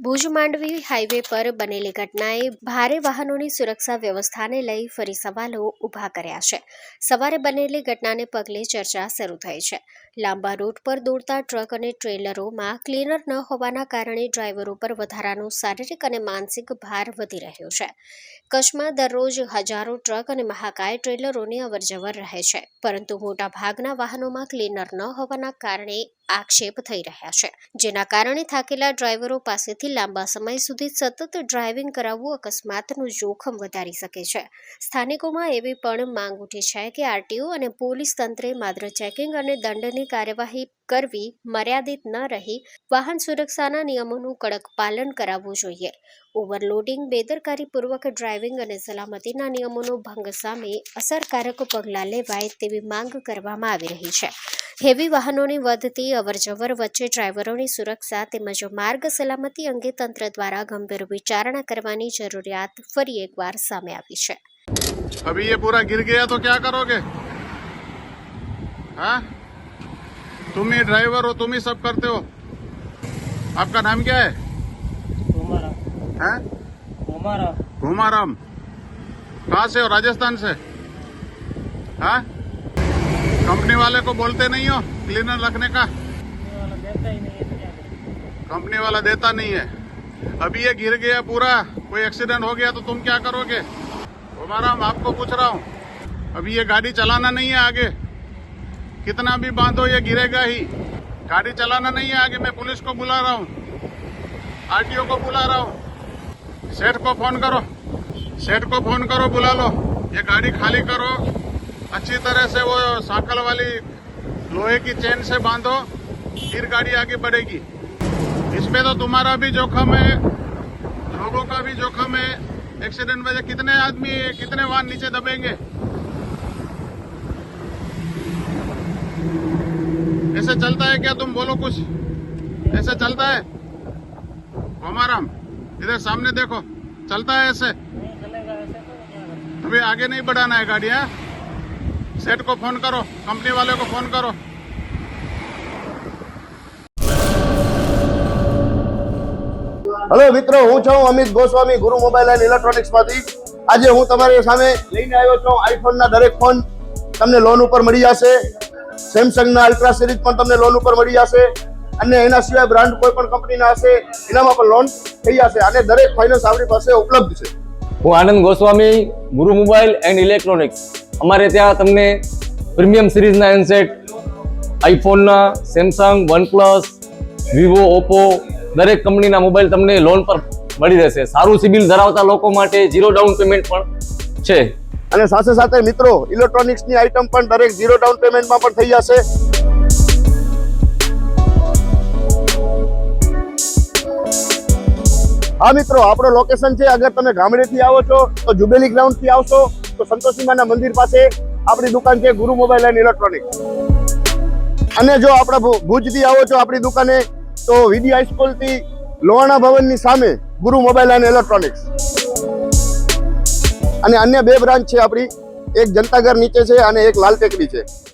Bhuj Mandvi highway પર બનેલી ઘટનાએ ભારે વાહનોની સુરક્ષા વ્યવસ્થાને લઈ ફરી સવાલો ઊભા કર્યા છે. સવારે બનેલી ઘટનાને પગલે ચર્ચા શરૂ થઈ છે. લાંબા રૂટ પર દોડતા ટ્રક અને ટ્રેલરોમાં ક્લીનર ન હોવાના કારણે ડ્રાઈવરો પર વધારાનો શારીરિક અને માનસિક ભાર વધી રહ્યો છે. કચ્છમાં દરરોજ હજારો ટ્રક અને મહાકાય ટ્રેલરોની અવરજવર રહે છે, પરંતુ મોટાભાગના વાહનોમાં ક્લીનર ન હોવાના કારણે આક્ષેપ થઈ રહ્યા છે, જેના કારણે થાકેલા ડ્રાઈવરો પાસેથી લાંબા સમય સુધી સતત ડ્રાઇવિંગ કરાવવું અકસ્માતનું જોખમ વધારી શકે છે. સ્થાનિકોમાં એવી પણ માંગ ઉઠી છે કે આરટીઓ અને પોલીસ તંત્રે માત્ર ચેકિંગ અને દંડની કાર્યવાહી કરવી મર્યાદિત ન રહી વાહન સુરક્ષાના નિયમોનું કડક પાલન કરાવવું જોઈએ. ઓવરલોડિંગ, બેદરકારીપૂર્વક ડ્રાઇવિંગ અને સલામતીના નિયમોનો ભંગ સામે અસરકારક પગલાં લેવાય તેવી માંગ કરવામાં આવી રહી છે. હેવી વાહનોની વધતી અવરજવર વચ્ચે ડ્રાઈવરોની સુરક્ષા તેમજ માર્ગ સલામતી અંગે તંત્ર દ્વારા ગંભીર વિચારણા કરવાની જરૂરિયાત ફરી એકવાર સામે આવી છે. अभी ये पूरा गिर गया तो क्या करोगे? हाँ, तुम ही ड्राइवर हो, तुम ही सब करते हो. आपका नाम क्या है? घुमाराम. कहाँ से हो? राजस्थान से? हाँ, कंपनी वाले को बोलते नहीं हो क्लीनर रखने का? कंपनी वाला देता नहीं है. अभी ये गिर गया पूरा, कोई एक्सीडेंट हो गया तो तुम क्या करोगे? घुमाराम, आपको पूछ रहा हूँ. अभी ये गाड़ी चलाना नहीं है आगे, कितना भी बांधो ये गिरेगा ही. गाड़ी चलाना नहीं है आगे. मैं पुलिस को बुला रहा हूँ, आरटीओ को बुला रहा हूँ. सेठ को फोन करो, सेठ को फोन करो, बुला लो. ये गाड़ी खाली करो, अच्छी तरह से वो साकल वाली लोहे की चेन से बांधो, फिर गाड़ी आगे बढ़ेगी. इसमें तो तुम्हारा भी जोखम है, लोगों का भी जोखम है. एक्सीडेंट वजह कितने आदमी, कितने वाहन नीचे दबेंगे. ऐसे चलता है क्या? तुम बोलो कुछ. ऐसे चलता है? घुमाराम, इधर सामने देखो, चलता है ऐसे? अभी आगे नहीं बढ़ाना है गाड़ी. है, सेठ को फोन करो, कंपनी वाले को फोन करो. हेलो मित्रों, हूँ छूं अमित गोस्वामी, गुरु मोबाइल एंड इलेक्ट्रॉनिक्स मांथी. आज हूँ तमारी सामे लईने आव्यो छुं आईफोन ना दरेक फोन तमने लोन उपर मळी जशे. सैमसंग ना अल्ट्रा सीरीज पण तमने लोन उपर मळी जशे અને એના સિવાય બ્રાન્ડ કોઈ પણ કંપનીના હશે એનામાં પણ લોન થઈ જશે અને દરેક ફાઇનાન્સ આપણી પાસે ઉપલબ્ધ છે. હું આનંદ ગોસ્વામી, ગુરુ મોબાઈલ એન્ડ ઇલેક્ટ્રોનિક્સ. અમારે ત્યાં તમને પ્રીમિયમ સિરીઝના હેન્ડસેટ, આઈફોનના, સેમસંગ, વનપ્લસ, વિવો, ઓપ્પો દરેક કંપનીના મોબાઈલ તમને લોન પર મળી રહેશે. સારું સિબિલ ધરાવતા લોકો માટે 0 ડાઉન પેમેન્ટ પણ છે. અને સાથે સાથે મિત્રો ઇલેક્ટ્રોનિક્સની આઇટમ પણ દરેક 0 ડાઉન પેમેન્ટમાં પણ થઈ જશે. હા મિત્રો, આપણો લોકેશન છે, અગર તમે ગામડેથી આવો છો તો જુબેલી ગ્રાઉન્ડ થી આવશો તો સંતોષીમાના મંદિર પાસે આપણી દુકાન છે ગુરુ મોબાઈલ એન્ડ ઇલેક્ટ્રોનિક્સ. અને જો આપણા ભુજથી આવો છો આપણી દુકાને તો વીડી હાઈસ્કૂલ થી લોહાણા ભવનની સામે ગુરુ મોબાઈલ એન્ડ ઇલેક્ટ્રોનિક્સ. અને અન્ય 2 બ્રાન્ચ છે આપણી, એક જનતાગર નીચે છે અને એક લાલ ટેકરી છે.